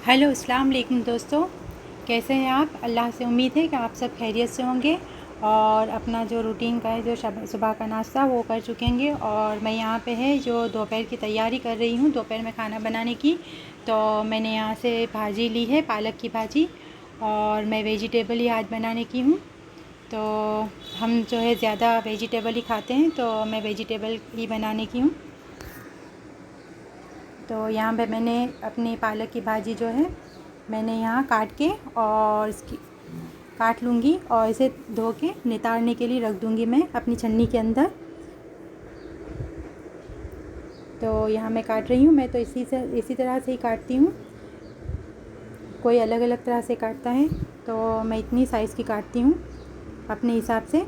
Hello अस्सलाम वालेकुम दोस्तों, कैसे हैं आप। अल्लाह से उम्मीद है कि आप सब खैरियत से होंगे और अपना जो रूटीन का है जो सुबह का नाश्ता वो कर चुकेंगे। और मैं यहाँ पे है जो दोपहर की तैयारी कर रही हूँ, दोपहर में खाना बनाने की। तो मैंने यहाँ से भाजी ली है, पालक की भाजी, और मैं वेजिटेबल ही आज बनाने की हूँ। तो हम जो है ज़्यादा वेजिटेबल ही खाते हैं, तो मैं वेजिटेबल ही बनाने की हूँ। तो यहाँ पे मैंने अपनी पालक की भाजी जो है मैंने यहाँ काट के और इसकी काट लूँगी और इसे धो के नितारने के लिए रख दूँगी मैं अपनी छन्नी के अंदर। तो यहाँ मैं काट रही हूँ, मैं तो इसी तरह से ही काटती हूँ, कोई अलग अलग तरह से काटता है। तो मैं इतनी साइज़ की काटती हूँ अपने हिसाब से।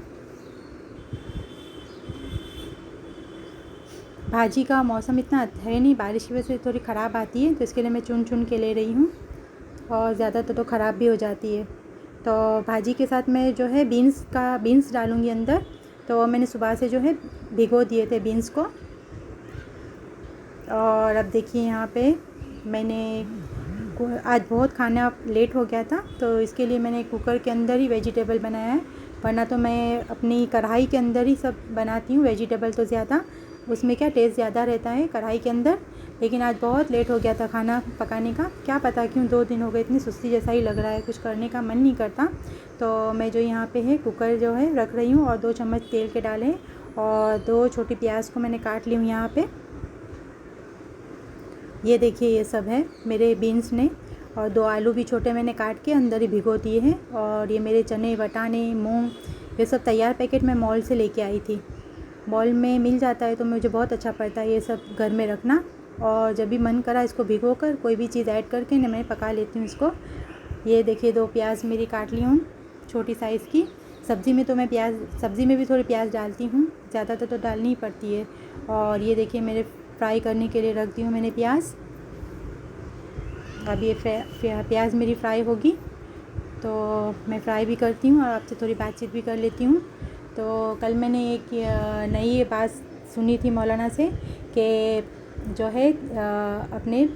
भाजी का मौसम इतना है नहीं, बारिश की वजह से थोड़ी ख़राब आती है, तो इसके लिए मैं चुन चुन के ले रही हूँ और ज़्यादातर तो ख़राब भी हो जाती है। तो भाजी के साथ मैं जो है बीन्स डालूँगी अंदर। तो मैंने सुबह से जो है भिगो दिए थे बीन्स को। और अब देखिए यहाँ पे मैंने आज बहुत खाना लेट हो गया था, तो इसके लिए मैंने कुकर के अंदर ही वेजिटेबल बनाया है, वरना तो मैं अपनी कढ़ाई के अंदर ही सब बनाती हूँ वेजिटेबल। तो ज़्यादा उसमें क्या टेस्ट ज़्यादा रहता है कढ़ाई के अंदर। लेकिन आज बहुत लेट हो गया था खाना पकाने का, क्या पता क्यों 2 दिन हो गए, इतनी सुस्ती जैसा ही लग रहा है, कुछ करने का मन नहीं करता। तो मैं जो यहाँ पे है कुकर जो है रख रही हूँ और 2 चम्मच तेल के डाले और 2 छोटी प्याज को मैंने काट ली हूँ यहाँ पे। ये देखिए ये सब है मेरे बीन्स ने, और 2 आलू भी छोटे मैंने काट के अंदर ही भिगो दिए हैं। और ये मेरे चने, बटाने, मूंग, ये सब तैयार पैकेट मैं मॉल से लेके आई थी। मॉल में मिल जाता है तो मुझे बहुत अच्छा पड़ता है ये सब घर में रखना। और जब भी मन करा इसको भिगो कर कोई भी चीज़ ऐड करके ना मैं पका लेती हूँ इसको। ये देखिए 2 प्याज मेरी काट ली हूँ छोटी साइज़ की। सब्ज़ी में भी थोड़ी प्याज डालती हूँ, ज़्यादातर तो डालनी ही पड़ती है। और ये देखिए मेरे फ्राई करने के लिए रख दी हूँ मैंने प्याज। अब ये प्याज मेरी फ्राई होगी तो मैं फ्राई भी करती हूँ और आपसे थोड़ी बातचीत भी कर लेती हूँ। तो कल मैंने एक नई बात सुनी थी मौलाना से कि जो है अपने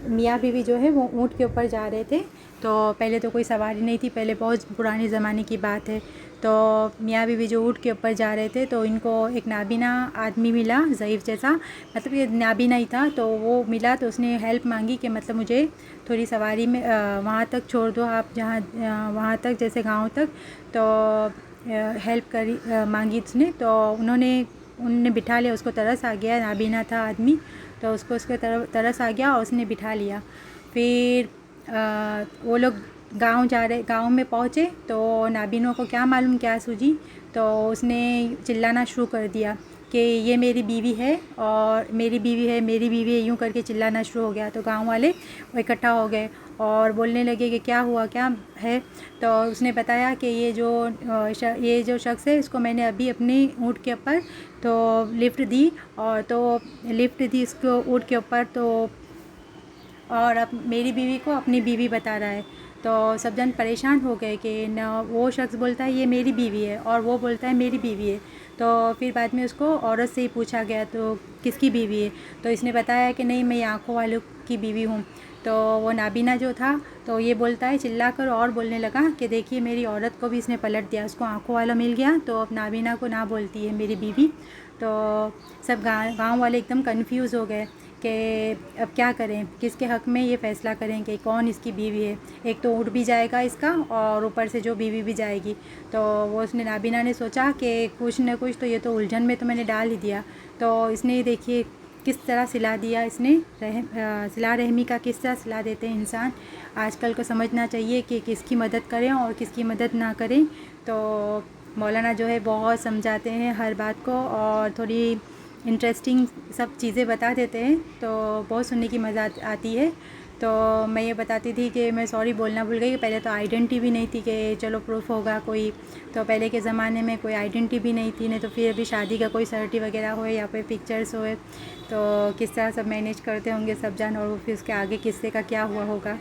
मियाँ बीवी जो है वो ऊँट के ऊपर जा रहे थे। तो पहले तो कोई सवारी नहीं थी, पहले बहुत पुराने ज़माने की बात है। तो मियाँ बीवी जो ऊँट के ऊपर जा रहे थे तो इनको एक नाबीना आदमी मिला, ज़ईफ़ जैसा, मतलब ये नाबीना ही था। तो वो मिला तो उसने हेल्प मांगी कि मतलब मुझे थोड़ी सवारी में वहाँ तक छोड़ दो आप, जहाँ वहाँ तक जैसे गाँव तक। तो हेल्प करी मांगी उसने, तो उन्होंने बिठा लिया उसको। तरस आ गया, नाबीना था आदमी, तो उसको उसके तरस आ गया और उसने बिठा लिया। फिर वो लोग गांव में पहुँचे तो नाबीनों को क्या मालूम क्या सूझी, तो उसने चिल्लाना शुरू कर दिया कि ये मेरी बीवी है और मेरी बीवी है, मेरी बीवी है, यूँ करके चिल्लाना शुरू हो गया। तो गांव वाले इकट्ठा हो गए और बोलने लगे कि क्या हुआ, क्या है। तो उसने बताया कि ये जो शख्स है इसको मैंने अभी अपने ऊँट के ऊपर तो लिफ्ट दी, और तो लिफ्ट दी इसको ऊँट के ऊपर, तो और अब मेरी बीवी को अपनी बीवी बता रहा है। तो सब जन परेशान हो गए कि न, वो शख्स बोलता है ये मेरी बीवी है और वो बोलता है मेरी बीवी है। तो फिर बाद में उसको औरत से ही पूछा गया तो किसकी बीवी है, तो इसने बताया कि नहीं मैं आँखों वालों की बीवी हूँ। तो वो नाबीना जो था तो ये बोलता है चिल्ला कर और बोलने लगा कि देखिए मेरी औरत को भी इसने पलट दिया, उसको आँखों वाला मिल गया, तो अब नाबीना को ना बोलती है मेरी बीवी। तो सब गाँव वाले एकदम कंफ्यूज हो गए कि अब क्या करें, किसके हक़ में ये फ़ैसला करें कि कौन इसकी बीवी है। एक तो ऊँट भी जाएगा इसका और ऊपर से जो बीवी भी जाएगी। तो वो उसने नाबीना ने सोचा कि कुछ न कुछ तो ये तो उलझन में तो मैंने डाल ही दिया। तो इसने देखिए किस तरह सिला दिया इसने, सिला रहमी का किस तरह सिला देते हैं इंसान। आजकल को समझना चाहिए कि किसकी मदद करें और किसकी मदद ना करें। तो मौलाना जो है बहुत समझाते हैं हर बात को और थोड़ी इंटरेस्टिंग सब चीज़ें बता देते हैं, तो बहुत सुनने की मज़ा आती है। तो मैं ये बताती थी कि मैं सॉरी बोलना भूल गई, पहले तो आइडेंटिटी भी नहीं थी कि चलो प्रूफ होगा कोई। तो पहले के ज़माने में कोई आइडेंटिटी भी नहीं थी, नहीं तो फिर अभी शादी का कोई सर्टी वगैरह हो या फिर पिक्चर्स होए तो किस तरह सब मैनेज करते होंगे सब जान, और फिर उसके आगे किस्से का क्या हुआ होगा।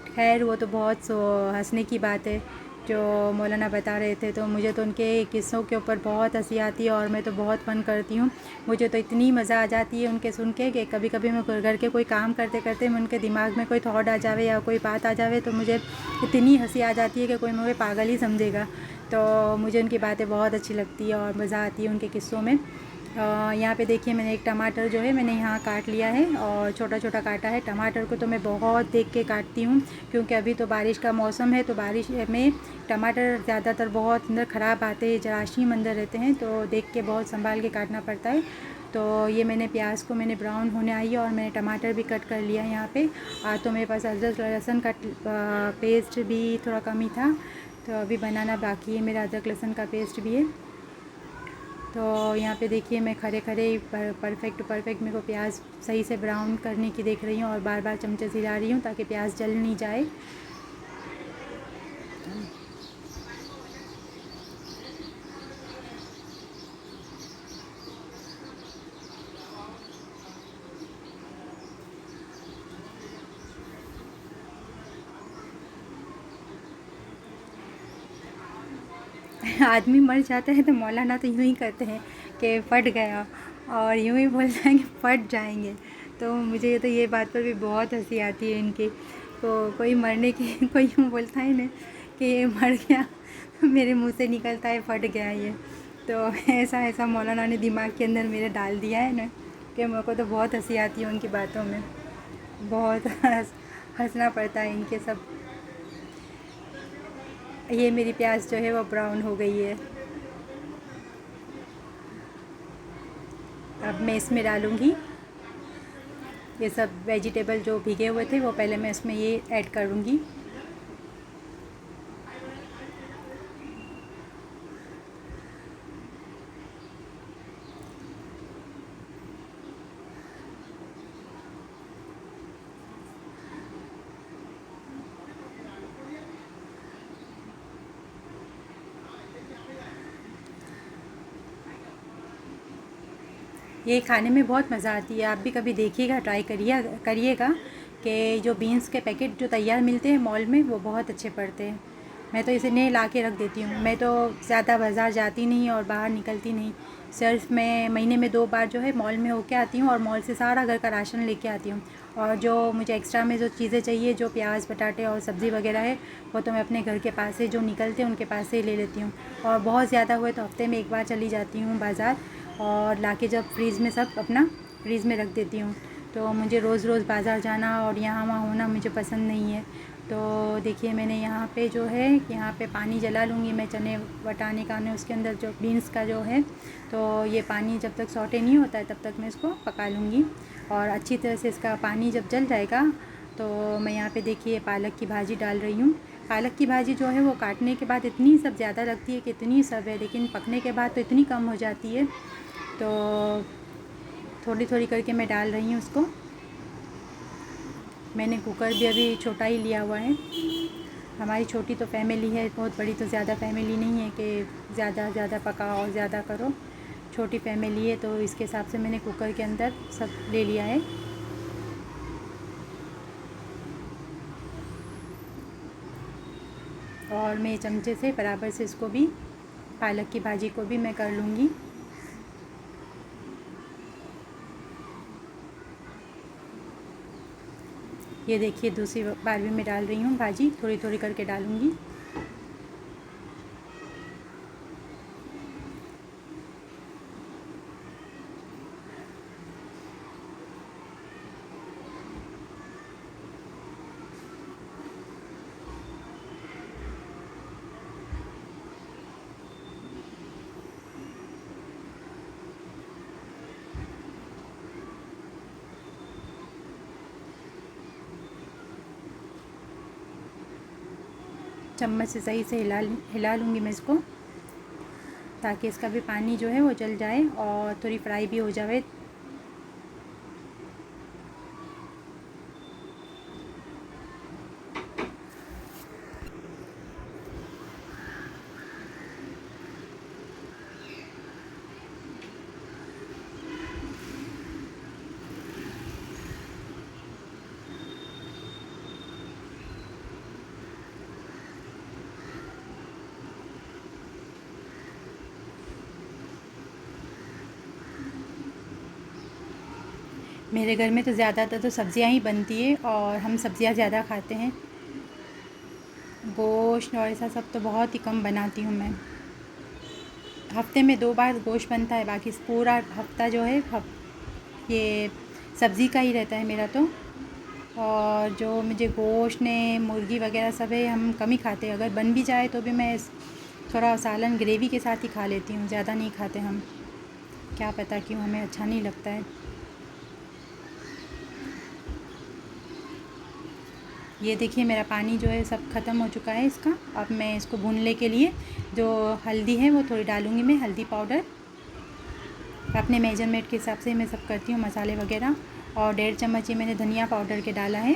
खैर वो तो बहुत हंसने की बात है जो मौलाना बता रहे थे, तो मुझे तो उनके किस्सों के ऊपर बहुत हंसी आती है और मैं तो बहुत फ़न करती हूँ। मुझे तो इतनी मज़ा आ जाती है उनके सुन के कि कभी कभी मैं घर के कोई काम करते करते मैं उनके दिमाग में कोई थॉट आ जावे या कोई बात आ जावे तो मुझे इतनी हंसी आ जाती है कि कोई मुझे पागल ही समझेगा। तो मुझे उनकी बातें बहुत अच्छी लगती है और मज़ा आती है उनके किस्सों में। यहाँ पे देखिए मैंने एक टमाटर जो है मैंने यहाँ काट लिया है और छोटा छोटा काटा है। टमाटर को तो मैं बहुत देख के काटती हूँ क्योंकि अभी तो बारिश का मौसम है, तो बारिश में टमाटर ज़्यादातर बहुत अंदर ख़राब आते हैं, जराशीम अंदर रहते हैं, तो देख के बहुत संभाल के काटना पड़ता है। तो ये मैंने प्याज को मैंने ब्राउन होने आई है और मैंने टमाटर भी कट कर लिया है यहाँ पे। तो मेरे पास अदरक लहसुन का पेस्ट भी थोड़ा कम ही था, तो अभी बनाना बाकी है मेरा अदरक लहसुन का पेस्ट भी है। तो यहाँ पे देखिए मैं खड़े खड़े परफेक्ट मेरे को प्याज सही से ब्राउन करने की देख रही हूँ और बार बार चमचे से हिला रही हूँ ताकि प्याज जल नहीं जाए। आदमी मर जाता है तो मौलाना तो यूँ ही करते हैं कि फट गया और यूँ ही बोलते हैं कि फट जाएंगे। तो मुझे तो ये बात पर भी बहुत हंसी आती है इनकी। तो कोई मरने की कोई यूँ बोलता है ना कि ये मर गया, मेरे मुंह से निकलता है फट गया ये। तो ऐसा ऐसा मौलाना ने दिमाग के अंदर मेरे डाल दिया है ना कि मेरे को तो बहुत हंसी आती है उनकी बातों में। बहुत हंसना पड़ता है इनके सब। ये मेरी प्याज जो है वो ब्राउन हो गई है। अब मैं इसमें डालूँगी ये सब वेजिटेबल जो भीगे हुए थे, वो पहले मैं इसमें ये ऐड करूँगी। ये खाने में बहुत मज़ा आती है, आप भी कभी देखिएगा, ट्राई करिएगा कि जो बीन्स के पैकेट जो तैयार मिलते हैं मॉल में वो बहुत अच्छे पड़ते हैं। मैं तो इसे नए ला के रख देती हूँ। मैं तो ज़्यादा बाज़ार जाती नहीं और बाहर निकलती नहीं, सिर्फ मैं महीने में 2 बार जो है मॉल में होके आती हूँ और मॉल से सारा घर का राशन लेके आती हूँ। और जो मुझे एक्स्ट्रा में जो चीज़ें चाहिए, जो प्याज बटाटे और सब्ज़ी वगैरह है, वो तो मैं अपने घर के पास से जो निकलते हैं उनके पास से ही ले लेती हूँ। और बहुत ज़्यादा हुए तो हफ्ते में 1 बार चली जाती हूँ बाज़ार और लाके जब फ्रीज़ में सब अपना फ्रीज़ में रख देती हूँ। तो मुझे रोज़ रोज़ बाज़ार जाना और यहाँ वहाँ होना मुझे पसंद नहीं है। तो देखिए मैंने यहाँ पे जो है यहाँ पे पानी जला लूँगी मैं चने वटाने का, उसके अंदर जो बीन्स का जो है, तो ये पानी जब तक सॉटे नहीं होता है तब तक मैं इसको पका लूँगी। और अच्छी तरह से इसका पानी जब जल जाएगा तो मैं यहाँ पे देखिए पालक की भाजी डाल रही हूँ। पालक की भाजी जो है वो काटने के बाद इतनी सब ज़्यादा लगती है कि इतनी सब है, लेकिन पकने के बाद तो इतनी कम हो जाती है। तो थोड़ी थोड़ी करके मैं डाल रही हूँ उसको। मैंने कुकर भी अभी छोटा ही लिया हुआ है। हमारी छोटी तो फैमिली है, बहुत बड़ी तो ज़्यादा फैमिली नहीं है कि ज़्यादा पकाओ और ज़्यादा करो। छोटी फैमिली है तो इसके हिसाब से मैंने कुकर के अंदर सब ले लिया है। और मैं चमचे से बराबर से इसको भी पालक की भाजी को भी मैं कर लूँगी। ये देखिए दूसरी बार भी मैं डाल रही हूँ भाजी, थोड़ी थोड़ी करके डालूँगी। चम्मच से सही से हिला लूँगी मैं इसको, ताकि इसका भी पानी जो है वो जल जाए और थोड़ी फ्राई भी हो जाए। मेरे घर में तो ज़्यादातर तो सब्ज़ियाँ ही बनती है और हम सब्ज़ियाँ ज़्यादा खाते हैं। गोश्त और ऐसा सब तो बहुत ही कम बनाती हूँ मैं। हफ्ते में 2 बार गोश्त बनता है, बाकी पूरा हफ्ता जो है ये सब्ज़ी का ही रहता है मेरा तो। और जो मुझे गोश्त ने मुर्गी वगैरह सब है हम कम ही खाते हैं। अगर बन भी जाए तो भी मैं थोड़ा सालन ग्रेवी के साथ ही खा लेती हूँ, ज़्यादा नहीं खाते हम। क्या पता क्यों, हमें अच्छा नहीं लगता है। ये देखिए मेरा पानी जो है सब ख़त्म हो चुका है इसका। अब मैं इसको भूनने के लिए जो हल्दी है वो थोड़ी डालूँगी मैं, हल्दी पाउडर। अपने मेजरमेंट के हिसाब से मैं सब करती हूँ मसाले वगैरह। और 1.5 चम्मच ये मैंने धनिया पाउडर के डाला है।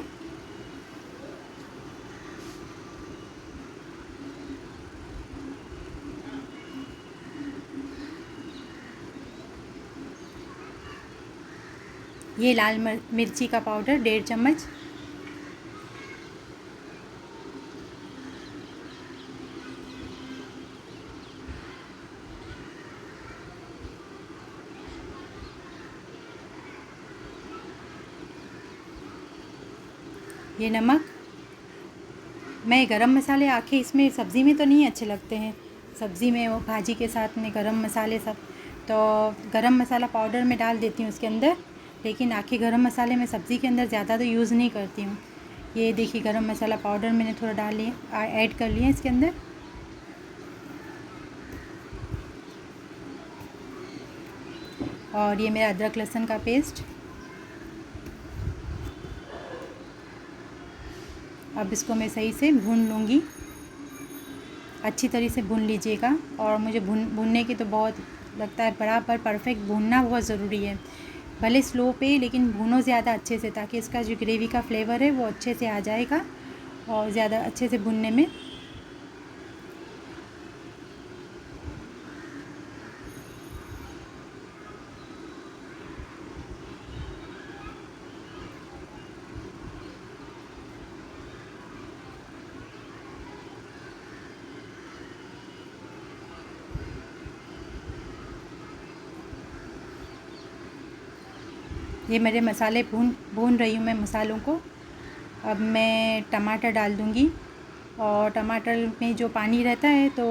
ये लाल मिर्ची का पाउडर 1.5 चम्मच। ये नमक। मैं गरम मसाले आखे इसमें सब्ज़ी में तो नहीं अच्छे लगते हैं, सब्ज़ी में वो भाजी के साथ में गरम मसाले सब, तो गरम मसाला पाउडर में डाल देती हूँ उसके अंदर। लेकिन आखे गरम मसाले मैं सब्ज़ी के अंदर ज़्यादा तो यूज़ नहीं करती हूँ। ये देखिए गरम मसाला पाउडर मैंने थोड़ा डाल लिया, ऐड कर लिया इसके अंदर। और ये मेरा अदरक लहसुन का पेस्ट। अब इसको मैं सही से भून लूँगी, अच्छी तरह से भून लीजिएगा। और मुझे भूनने की तो बहुत लगता है बराबर परफेक्ट भूनना बहुत ज़रूरी है। भले स्लो पे, लेकिन भूनो ज़्यादा अच्छे से, ताकि इसका जो ग्रेवी का फ्लेवर है वो अच्छे से आ जाएगा और ज़्यादा अच्छे से भूनने में। ये मेरे मसाले भून रही हूँ मैं मसालों को। अब मैं टमाटर डाल दूँगी। और टमाटर में जो पानी रहता है तो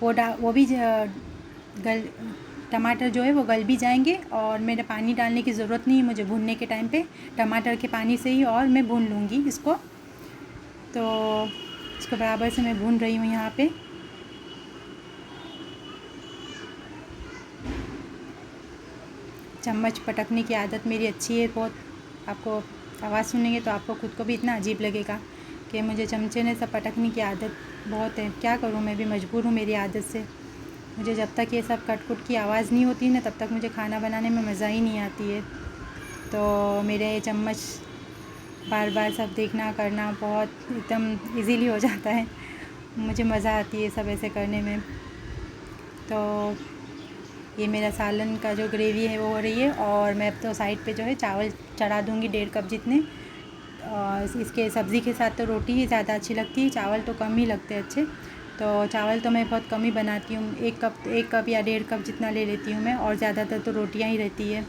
वो भी टमाटर जो है वो गल भी जाएंगे और मेरे पानी डालने की ज़रूरत नहीं है मुझे भूनने के टाइम पे। टमाटर के पानी से ही और मैं भून लूँगी इसको। तो इसको बराबर से मैं भून रही हूँ यहाँ पे। चम्मच पटकने की आदत मेरी अच्छी है बहुत। आपको आवाज़ सुनेंगे तो आपको खुद को भी इतना अजीब लगेगा कि मुझे चमचे ने सब पटकने की आदत बहुत है। क्या करूँ, मैं भी मजबूर हूँ मेरी आदत से। मुझे जब तक ये सब कट की आवाज़ नहीं होती ना, तब तक मुझे खाना बनाने में मज़ा ही नहीं आती है। तो मेरे ये चम्मच बार बार सब देखना करना बहुत एकदम इजीली हो जाता है। मुझे मज़ा आती है सब ऐसे करने में। तो ये मेरा सालन का जो ग्रेवी है वो हो रही है। और मैं अब तो साइड पे जो है चावल चढ़ा दूँगी 1.5 कप जितने। और इसके सब्ज़ी के साथ तो रोटी ही ज़्यादा अच्छी लगती है, चावल तो कम ही लगते हैं अच्छे। तो चावल तो मैं बहुत कम ही बनाती हूँ, 1 कप या 1.5 कप जितना ले लेती हूँ मैं। और ज़्यादातर तो रोटियाँ ही रहती है।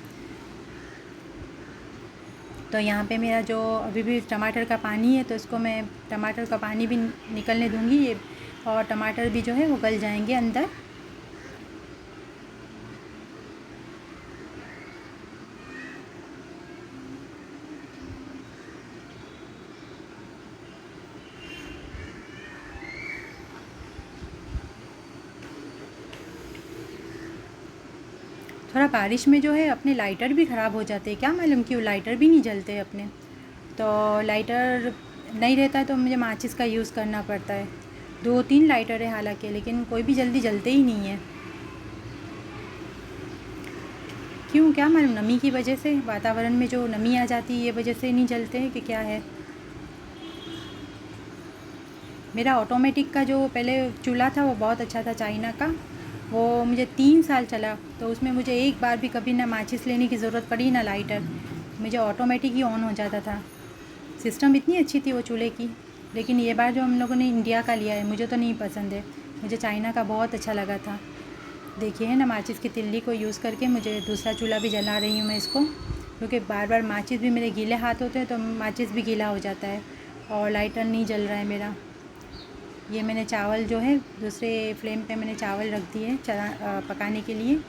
तो यहाँ पे मेरा जो अभी भी टमाटर का पानी है, तो इसको मैं टमाटर का पानी भी निकलने दूँगी ये। और टमाटर भी जो है वो गल जाएंगे अंदर। थोड़ा बारिश में जो है अपने लाइटर भी ख़राब हो जाते हैं, क्या मालूम क्यों लाइटर भी नहीं जलते अपने। तो लाइटर नहीं रहता है तो मुझे माचिस का यूज़ करना पड़ता है। 2-3 लाइटर है हालांकि, लेकिन कोई भी जल्दी जलते ही नहीं है। क्यों, क्या मालूम, नमी की वजह से, वातावरण में जो नमी आ जाती है ये वजह से नहीं जलते हैं कि क्या है। मेरा ऑटोमेटिक का जो पहले चूल्हा था वो बहुत अच्छा था, चाइना का। वो मुझे 3 साल चला, तो उसमें मुझे एक बार भी कभी ना माचिस लेने की ज़रूरत पड़ी ना लाइटर। मुझे ऑटोमेटिक ही ऑन हो जाता था। सिस्टम इतनी अच्छी थी वो चूल्हे की। लेकिन ये बार जो हम लोगों ने इंडिया का लिया है मुझे तो नहीं पसंद है, मुझे चाइना का बहुत अच्छा लगा था। देखिए है ना, माचिस की तिल्ली को यूज़ करके मुझे दूसरा चूल्हा भी जला रही हूँ मैं इसको। क्योंकि बार बार माचिस भी मेरे गीले हाथ होते हैं तो माचिस भी गीला हो जाता है और लाइटर नहीं जल रहा है मेरा। ये मैंने चावल जो है दूसरे फ्लेम पे मैंने चावल रख दिए पकाने के लिए।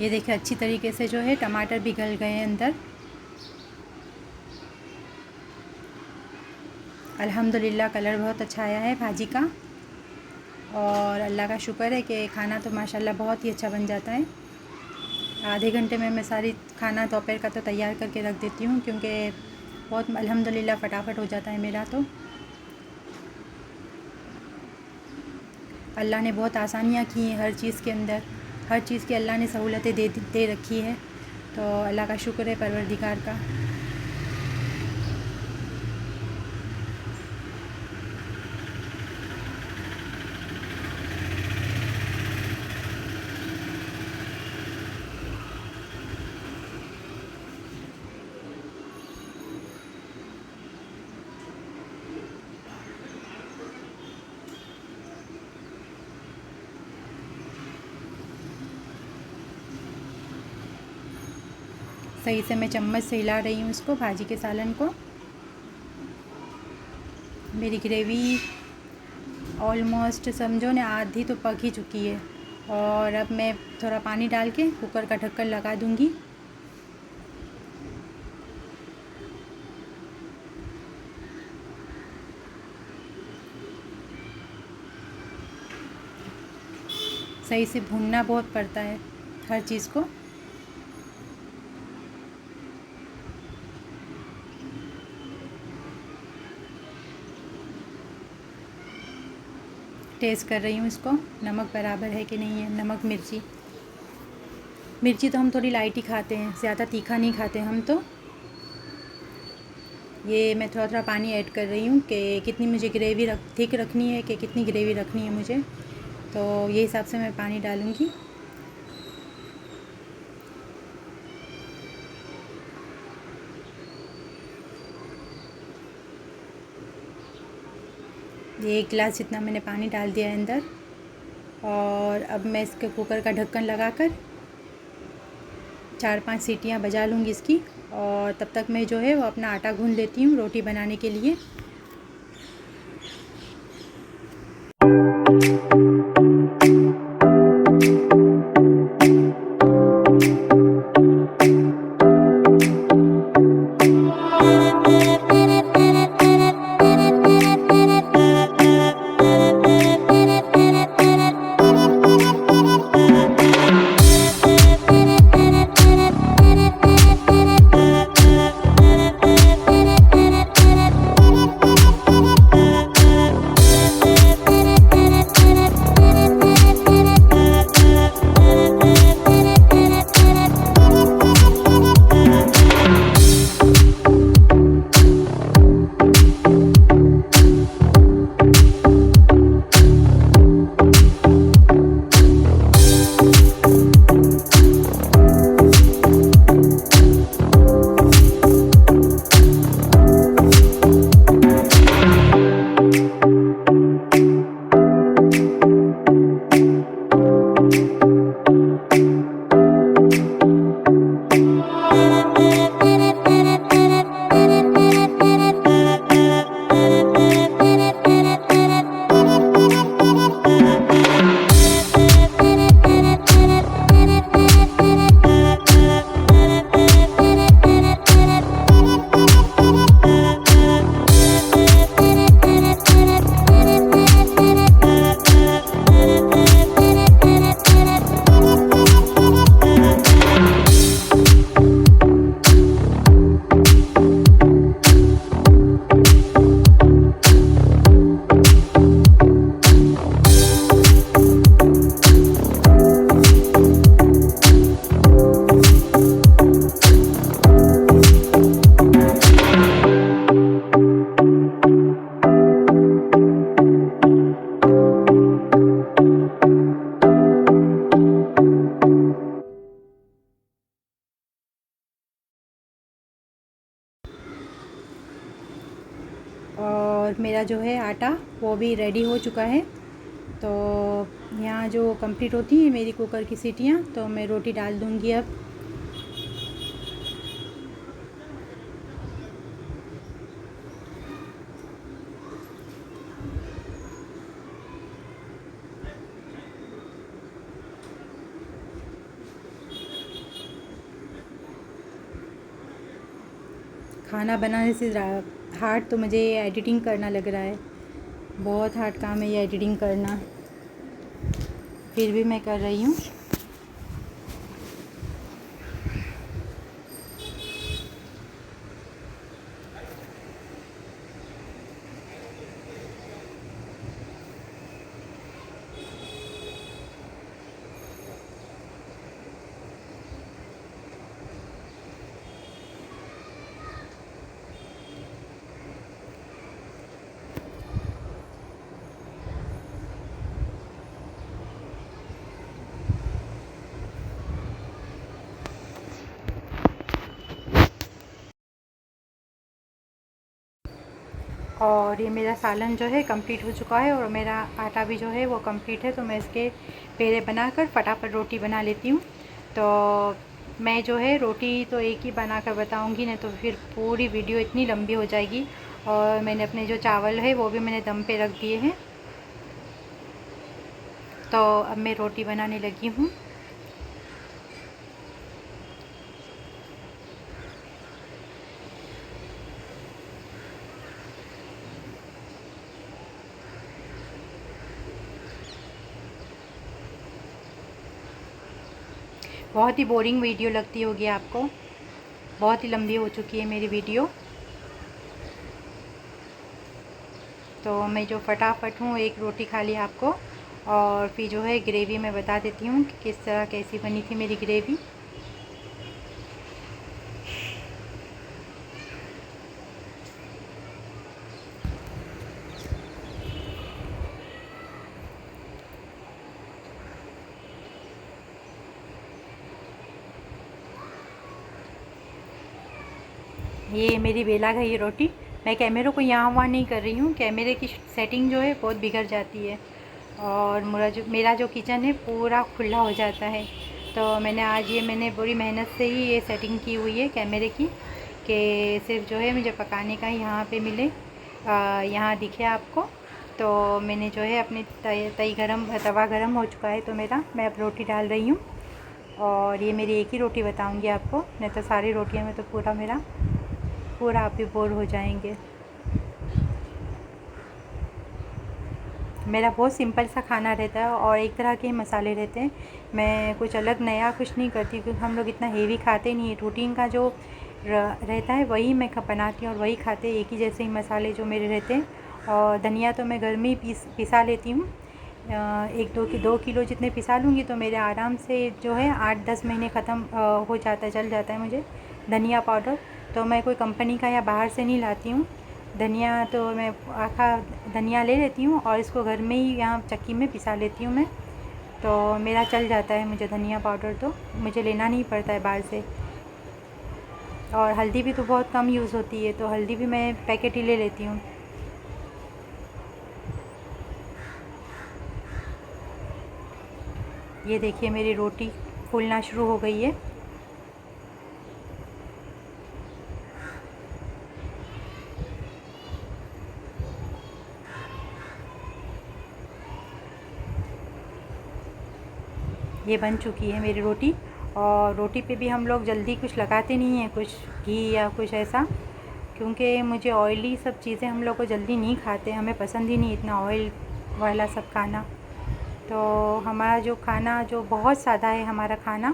ये देखिए अच्छी तरीके से जो है टमाटर भी गल गए हैं अंदर। अल्हम्दुलिल्लाह कलर बहुत अच्छा आया है भाजी का और अल्लाह का शुक्र है कि खाना तो माशाल्लाह बहुत ही अच्छा बन जाता है। आधे घंटे में मैं सारी खाना दोपहर का तो तैयार करके रख देती हूँ क्योंकि बहुत अल्हम्दुलिल्लाह फटाफट हो जाता है मेरा तो। अल्लाह ने बहुत आसानियाँ की हैं हर चीज़ के अंदर, हर चीज़ की अल्लाह ने सहूलतें दे रखी है, तो अल्लाह का शुक्र है परवरदिगार का। सही से मैं चम्मच से हिला रही हूँ इसको, भाजी के सालन को। मेरी ग्रेवी ऑलमोस्ट समझो ना आधी तो पक ही चुकी है और अब मैं थोड़ा पानी डाल के कुकर का ढक्कन लगा दूँगी। सही से भूनना बहुत पड़ता है हर चीज़ को। टेस्ट कर रही हूँ इसको, नमक बराबर है कि नहीं है, नमक मिर्ची तो हम थोड़ी लाइट ही खाते हैं, ज़्यादा तीखा नहीं खाते हम तो। ये मैं थोड़ा थोड़ा पानी ऐड कर रही हूँ कि कितनी मुझे ग्रेवी थिक रखनी है कि कितनी ग्रेवी रखनी है मुझे, तो ये हिसाब से मैं पानी डालूँगी। ये 1 गिलास जितना मैंने पानी डाल दिया है अंदर और अब मैं इसके कुकर का ढक्कन लगाकर 4-5 सीटियाँ बजा लूँगी इसकी और तब तक मैं जो है वो अपना आटा गूँध लेती हूँ रोटी बनाने के लिए। मेरा जो है आटा वो भी रेडी हो चुका है। तो यहाँ जो कंप्लीट होती है मेरी कुकर की सीटियाँ, तो मैं रोटी डाल दूँगी अब। खाना बनाने से हार्ड तो मुझे एडिटिंग करना लग रहा है। बहुत हार्ड काम है ये एडिटिंग करना, फिर भी मैं कर रही हूँ। और ये मेरा सालन जो है कंप्लीट हो चुका है और मेरा आटा भी जो है वो कंप्लीट है। तो मैं इसके पेड़े बनाकर फटाफट रोटी बना लेती हूँ। तो मैं जो है रोटी तो एक ही बनाकर बताऊँगी, नहीं तो फिर पूरी वीडियो इतनी लंबी हो जाएगी। और मैंने अपने जो चावल है वो भी मैंने दम पे रख दिए हैं। तो अब मैं रोटी बनाने लगी हूँ। बहुत ही बोरिंग वीडियो लगती होगी आपको, बहुत ही लंबी हो चुकी है मेरी वीडियो। तो मैं जो फटाफट हूँ एक रोटी खा ली आपको, और फिर जो है ग्रेवी मैं बता देती हूँ कि किस तरह कैसी बनी थी मेरी ग्रेवी। ये मेरी बेला गई रोटी। मैं कैमरे को यहाँ वहाँ नहीं कर रही हूँ, कैमरे की सेटिंग जो है बहुत बिगड़ जाती है और मेरा जो किचन है पूरा खुला हो जाता है। तो मैंने बड़ी मेहनत से ही ये सेटिंग की हुई है कैमरे की, कि सिर्फ जो है मुझे पकाने का यहाँ पे मिले, यहाँ दिखे आपको। तो मैंने जो है अपनी तवा गरम हो चुका है तो मैं अब रोटी डाल रही हूँ। और ये मेरी एक ही रोटी बताऊँगी आपको, नहीं तो सारी रोटियाँ में तो पूरा आप भी बोर हो जाएंगे। मेरा बहुत सिंपल सा खाना रहता है और एक तरह के मसाले रहते हैं। मैं कुछ अलग नया कुछ नहीं करती, क्योंकि हम लोग इतना हेवी खाते नहीं है। रूटीन का जो रहता है वही मैं बनाती हूँ और वही खाते हैं, एक ही जैसे ही मसाले जो मेरे रहते हैं। और धनिया तो मैं घर में ही पिसा लेती हूँ। 2 किलो जितने पिसा लूँगी तो मेरे आराम से जो है 8-10 महीने ख़त्म हो जाता है, चल जाता है मुझे धनिया पाउडर। तो मैं कोई कंपनी का या बाहर से नहीं लाती हूँ धनिया। तो मैं आखा धनिया ले लेती हूँ और इसको घर में ही यहाँ चक्की में पिसा लेती हूँ मैं। तो मेरा चल जाता है, मुझे धनिया पाउडर तो मुझे लेना नहीं पड़ता है बाहर से। और हल्दी भी तो बहुत कम यूज़ होती है, तो हल्दी भी मैं पैकेट ही ले लेती हूँ। ये देखिए मेरी रोटी फूलना शुरू हो गई है। ये बन चुकी है मेरी रोटी। और रोटी पे भी हम लोग जल्दी कुछ लगाते नहीं हैं, कुछ घी या कुछ ऐसा, क्योंकि मुझे ऑयली सब चीज़ें हम लोग को जल्दी नहीं खाते, हमें पसंद ही नहीं इतना ऑयल वाला सब खाना। तो हमारा जो खाना जो बहुत सादा है, हमारा खाना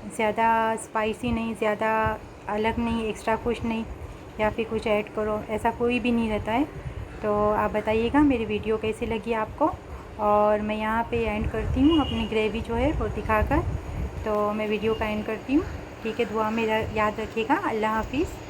ज़्यादा स्पाइसी नहीं, ज़्यादा अलग नहीं, एक्स्ट्रा कुछ नहीं या फिर कुछ ऐड करो, ऐसा कोई भी नहीं रहता है। तो आप बताइएगा मेरी वीडियो कैसी लगी आपको। और मैं यहाँ पे एंड करती हूँ अपनी ग्रेवी जो है वो दिखाकर। तो मैं वीडियो का एंड करती हूँ। ठीक है, दुआ में याद रखिएगा। अल्लाह हाफिज़।